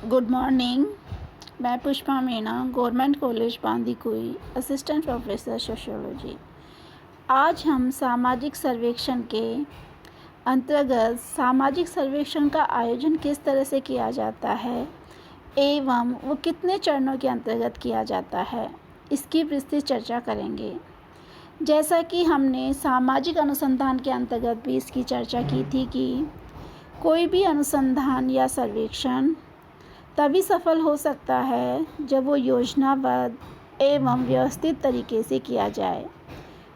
Good morning. मैं Pushpa Meena, government college Bandikui, assistant professor sociology. आज हम सामाजिक सर्वेक्षण के अंतर्गत सामाजिक सर्वेक्षण का आयोजन किस तरह से किया जाता है एवं वो कितने चरणों के अंतर्गत किया जाता है, इसकी विस्तृत चर्चा करेंगे। जैसा कि हमने सामाजिक अनुसंधान के अंतर्गत भी इसकी चर्चा की थी कि कोई भी अनुसंधान या सर्वेक्षण तभी सफल हो सकता है जब वो योजनाबद्ध एवं व्यवस्थित तरीके से किया जाए।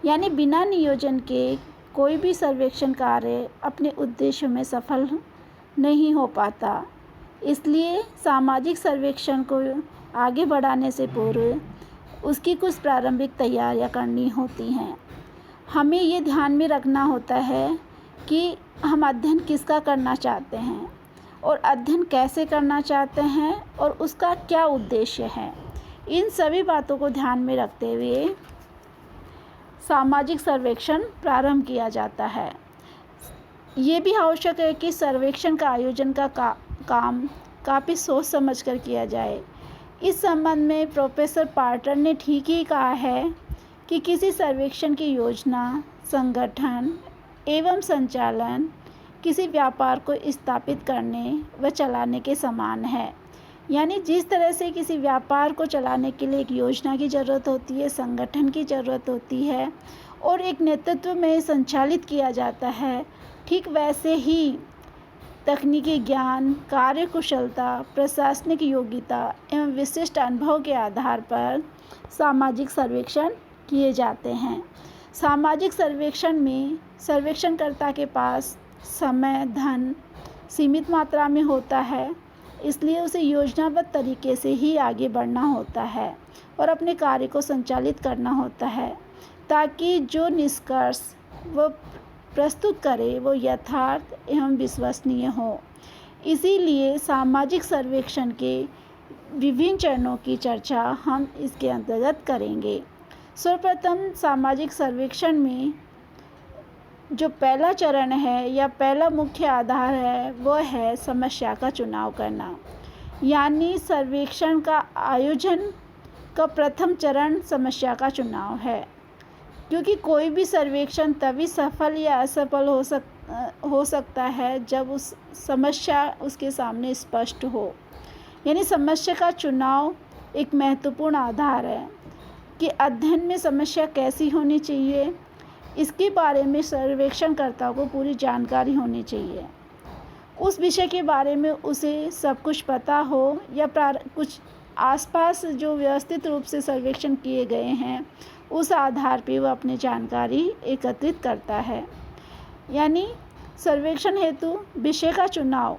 यानी बिना नियोजन के कोई भी सर्वेक्षण कार्य अपने उद्देश्यों में सफल नहीं हो पाता। इसलिए सामाजिक सर्वेक्षण को आगे बढ़ाने से पूर्व उसकी कुछ प्रारंभिक तैयारियां करनी होती हैं। हमें ये ध्यान में रखना होता है कि हम अध्ययन किसका करना चाहते हैं और अध्ययन कैसे करना चाहते हैं और उसका क्या उद्देश्य है। इन सभी बातों को ध्यान में रखते हुए सामाजिक सर्वेक्षण प्रारंभ किया जाता है। ये भी आवश्यक है कि सर्वेक्षण का आयोजन का काम काफ़ी सोच समझ कर किया जाए। इस संबंध में प्रोफेसर पार्टर ने ठीक ही कहा है कि किसी सर्वेक्षण की योजना, संगठन एवं संचालन किसी व्यापार को स्थापित करने व चलाने के समान है। यानी जिस तरह से किसी व्यापार को चलाने के लिए एक योजना की ज़रूरत होती है, संगठन की ज़रूरत होती है और एक नेतृत्व में संचालित किया जाता है, ठीक वैसे ही तकनीकी ज्ञान, कार्यकुशलता, प्रशासनिक योग्यता एवं विशिष्ट अनुभव के आधार पर सामाजिक सर्वेक्षण किए जाते हैं। सामाजिक सर्वेक्षण में सर्वेक्षणकर्ता के पास समय, धन सीमित मात्रा में होता है, इसलिए उसे योजनाबद्ध तरीके से ही आगे बढ़ना होता है और अपने कार्य को संचालित करना होता है ताकि जो निष्कर्ष वो प्रस्तुत करे वो यथार्थ एवं विश्वसनीय हो। इसीलिए सामाजिक सर्वेक्षण के विभिन्न चरणों की चर्चा हम इसके अंतर्गत करेंगे। सर्वप्रथम सामाजिक सर्वेक्षण में जो पहला चरण है या पहला मुख्य आधार है वो है समस्या का चुनाव करना। यानी सर्वेक्षण का आयोजन का प्रथम चरण समस्या का चुनाव है, क्योंकि कोई भी सर्वेक्षण तभी सफल या असफल हो सकता है जब उस समस्या उसके सामने स्पष्ट हो। यानी समस्या का चुनाव एक महत्वपूर्ण आधार है कि अध्ययन में समस्या कैसी होनी चाहिए, इसके बारे में सर्वेक्षणकर्ता को पूरी जानकारी होनी चाहिए। उस विषय के बारे में उसे सब कुछ पता हो या कुछ आसपास जो व्यवस्थित रूप से सर्वेक्षण किए गए हैं उस आधार पर वह अपनी जानकारी एकत्रित करता है। यानी सर्वेक्षण हेतु विषय का चुनाव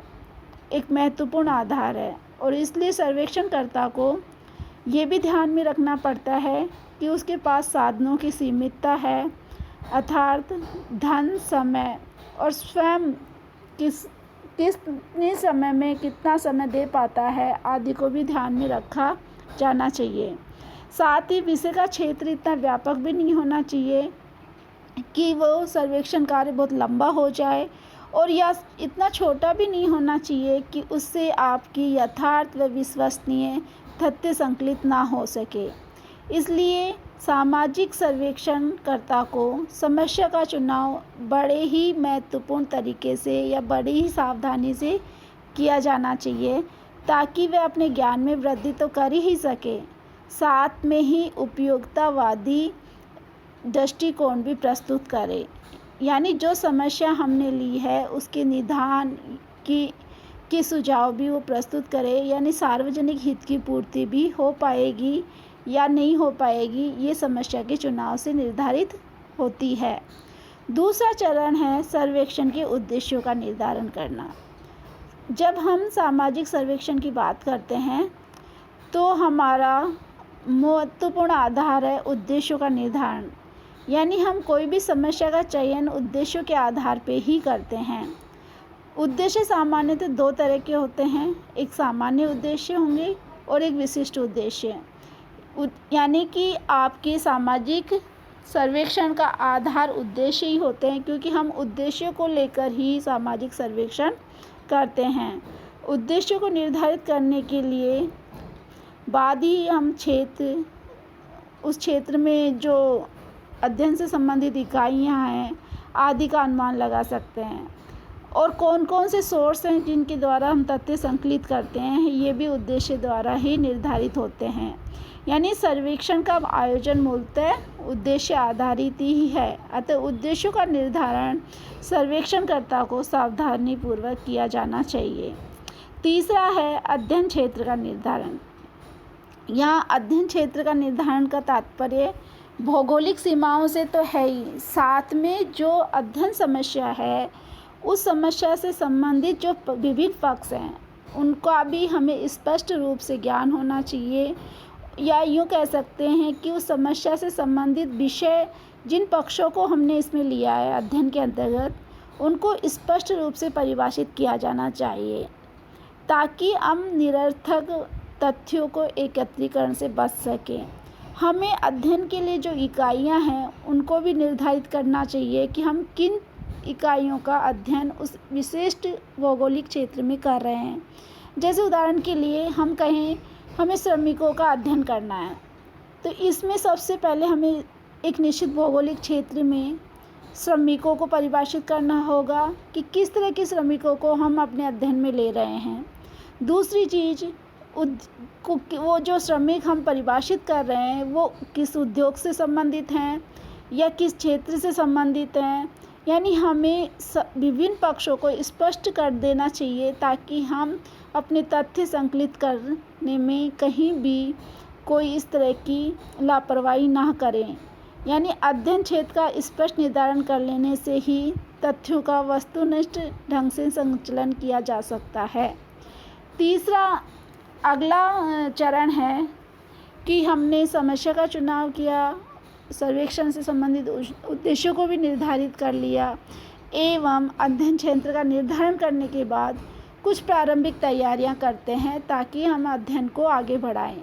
एक महत्वपूर्ण आधार है और इसलिए सर्वेक्षणकर्ता को ये भी ध्यान में रखना पड़ता है कि उसके पास साधनों की सीमितता है, अर्थात धन, समय और स्वयं कितने समय में कितना समय दे पाता है आदि को भी ध्यान में रखा जाना चाहिए। साथ ही विषय का क्षेत्र इतना व्यापक भी नहीं होना चाहिए कि वो सर्वेक्षण कार्य बहुत लंबा हो जाए और या इतना छोटा भी नहीं होना चाहिए कि उससे आपकी यथार्थ व विश्वसनीय तथ्य संकलित ना हो सके। इसलिए सामाजिक सर्वेक्षणकर्ता को समस्या का चुनाव बड़े ही महत्वपूर्ण तरीके से या बड़ी ही सावधानी से किया जाना चाहिए ताकि वह अपने ज्ञान में वृद्धि तो कर ही सके, साथ में ही उपयोगितावादी दृष्टिकोण भी प्रस्तुत करे। यानी जो समस्या हमने ली है उसके निदान की सुझाव भी वो प्रस्तुत करे। यानी सार्वजनिक हित की पूर्ति भी हो पाएगी या नहीं हो पाएगी, ये समस्या के चुनाव से निर्धारित होती है। दूसरा चरण है सर्वेक्षण के उद्देश्यों का निर्धारण करना। जब हम सामाजिक सर्वेक्षण की बात करते हैं तो हमारा महत्वपूर्ण आधार है उद्देश्यों का निर्धारण। यानी हम कोई भी समस्या का चयन उद्देश्यों के आधार पर ही करते हैं। उद्देश्य सामान्यतः दो तरह के होते हैं, एक सामान्य उद्देश्य होंगे और एक विशिष्ट उद्देश्य। यानी कि आपके सामाजिक सर्वेक्षण का आधार उद्देश्य ही होते हैं, क्योंकि हम उद्देश्यों को लेकर ही सामाजिक सर्वेक्षण करते हैं। उद्देश्यों को निर्धारित करने के लिए बाद ही हम उस क्षेत्र में जो अध्ययन से संबंधित इकाइयाँ हैं आदि का अनुमान लगा सकते हैं। और कौन कौन से सोर्स हैं जिनके द्वारा हम तथ्य संकलित करते हैं, ये भी उद्देश्य द्वारा ही निर्धारित होते हैं। यानी सर्वेक्षण का आयोजन मूलतः उद्देश्य आधारित ही है। अतः उद्देश्यों का निर्धारण सर्वेक्षणकर्ता को सावधानीपूर्वक किया जाना चाहिए। तीसरा है अध्ययन क्षेत्र का निर्धारण। यहाँ अध्ययन क्षेत्र का निर्धारण का तात्पर्य भौगोलिक सीमाओं से तो है ही, साथ में जो अध्ययन समस्या है उस समस्या से संबंधित जो विभिन्न पक्ष हैं उनका भी हमें स्पष्ट रूप से ज्ञान होना चाहिए। या यूँ कह सकते हैं कि उस समस्या से संबंधित विषय जिन पक्षों को हमने इसमें लिया है अध्ययन के अंतर्गत, उनको स्पष्ट रूप से परिभाषित किया जाना चाहिए ताकि हम निरर्थक तथ्यों को एकत्रीकरण से बच सकें। हमें अध्ययन के लिए जो इकाइयां हैं उनको भी निर्धारित करना चाहिए कि हम किन इकाइयों का अध्ययन उस विशिष्ट भौगोलिक क्षेत्र में कर रहे हैं। जैसे उदाहरण के लिए हम कहें हमें श्रमिकों का अध्ययन करना है, तो इसमें सबसे पहले हमें एक निश्चित भौगोलिक क्षेत्र में श्रमिकों को परिभाषित करना होगा कि किस तरह के श्रमिकों को हम अपने अध्ययन में ले रहे हैं। दूसरी चीज़, वो जो श्रमिक हम परिभाषित कर रहे हैं वो किस उद्योग से संबंधित हैं या किस क्षेत्र से संबंधित हैं। यानी हमें विभिन्न पक्षों को स्पष्ट कर देना चाहिए ताकि हम अपने तथ्य संकलित करने में कहीं भी कोई इस तरह की लापरवाही ना करें। यानी अध्ययन क्षेत्र का स्पष्ट निर्धारण कर लेने से ही तथ्यों का वस्तुनिष्ठ ढंग से संचालन किया जा सकता है। तीसरा अगला चरण है कि हमने समस्या का चुनाव किया, सर्वेक्षण से संबंधित उद्देश्यों को भी निर्धारित कर लिया एवं अध्ययन क्षेत्र का निर्धारण करने के बाद कुछ प्रारंभिक तैयारियां करते हैं ताकि हम अध्ययन को आगे बढ़ाएं।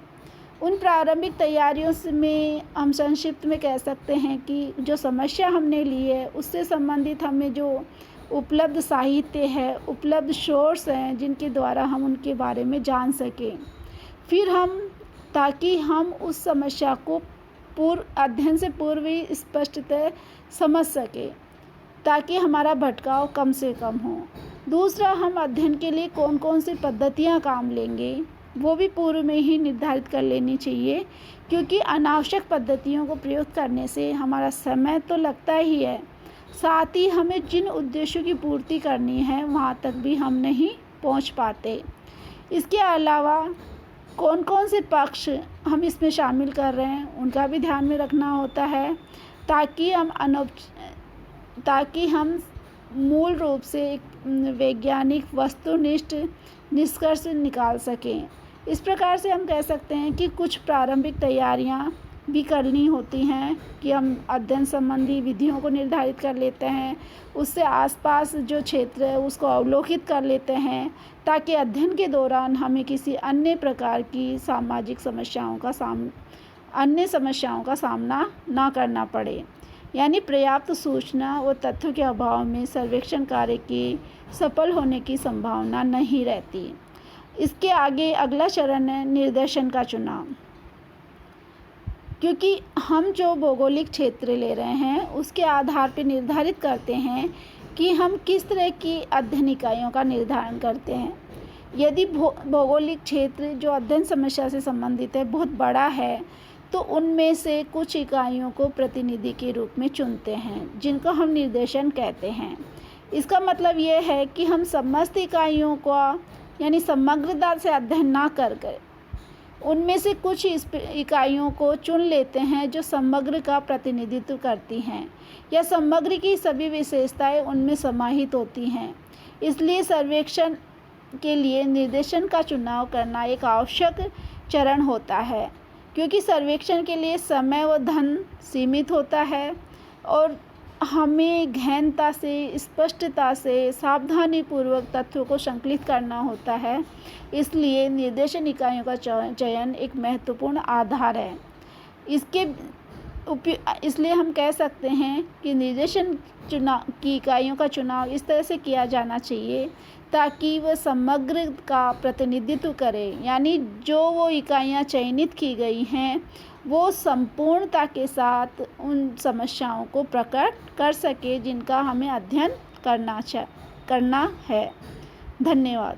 उन प्रारंभिक तैयारियों में हम संक्षिप्त में कह सकते हैं कि जो समस्या हमने ली है उससे संबंधित हमें जो उपलब्ध साहित्य है, उपलब्ध सोर्स हैं जिनके द्वारा हम उनके बारे में जान सकें। फिर ताकि हम उस समस्या को अध्ययन से पूर्व ही स्पष्टतः समझ सकें ताकि हमारा भटकाव कम से कम हो। दूसरा, हम अध्ययन के लिए कौन कौन सी पद्धतियाँ काम लेंगे वो भी पूर्व में ही निर्धारित कर लेनी चाहिए, क्योंकि अनावश्यक पद्धतियों को प्रयोग करने से हमारा समय तो लगता ही है, साथ ही हमें जिन उद्देश्यों की पूर्ति करनी है वहाँ तक भी हम नहीं पहुँच पाते। इसके अलावा कौन कौन से पक्ष हम इसमें शामिल कर रहे हैं उनका भी ध्यान में रखना होता है ताकि हम मूल रूप से एक वैज्ञानिक वस्तुनिष्ठ निष्कर्ष निकाल सकें। इस प्रकार से हम कह सकते हैं कि कुछ प्रारंभिक तैयारियां भी करनी होती हैं कि हम अध्ययन संबंधी विधियों को निर्धारित कर लेते हैं, उससे आसपास जो क्षेत्र है उसको अवलोकित कर लेते हैं ताकि अध्ययन के दौरान हमें किसी अन्य प्रकार की सामाजिक समस्याओं का सामना ना करना पड़े। यानी पर्याप्त सूचना और तथ्यों के अभाव में सर्वेक्षण कार्य की सफल होने की संभावना नहीं रहती। इसके आगे अगला चरण है निर्देशन का चुनाव। क्योंकि हम जो भौगोलिक क्षेत्र ले रहे हैं उसके आधार पर निर्धारित करते हैं कि हम किस तरह की अध्ययन इकाइयों का निर्धारण करते हैं। यदि भौगोलिक क्षेत्र जो अध्ययन समस्या से संबंधित है बहुत बड़ा है तो उनमें से कुछ इकाइयों को प्रतिनिधि के रूप में चुनते हैं जिनको हम निर्देशन कहते हैं। इसका मतलब ये है कि हम समस्त इकाइयों का यानी समग्रता से अध्ययन ना कर उनमें से कुछ इकाइयों को चुन लेते हैं जो समग्र का प्रतिनिधित्व करती हैं या समग्र की सभी विशेषताएं उनमें समाहित होती हैं। इसलिए सर्वेक्षण के लिए निर्देशन का चुनाव करना एक आवश्यक चरण होता है, क्योंकि सर्वेक्षण के लिए समय व धन सीमित होता है और हमें गहनता से, स्पष्टता से, सावधानीपूर्वक तथ्यों को संकलित करना होता है। इसलिए निर्देशन इकाइयों का चयन एक महत्वपूर्ण आधार है। इसके इसलिए हम कह सकते हैं कि निर्देशन चुनाव की इकाइयों का चुनाव इस तरह से किया जाना चाहिए ताकि वह समग्र का प्रतिनिधित्व करे, यानी जो वो इकाइयाँ चयनित की गई हैं वो संपूर्णता के साथ उन समस्याओं को प्रकट कर सके जिनका हमें अध्ययन करना है। धन्यवाद।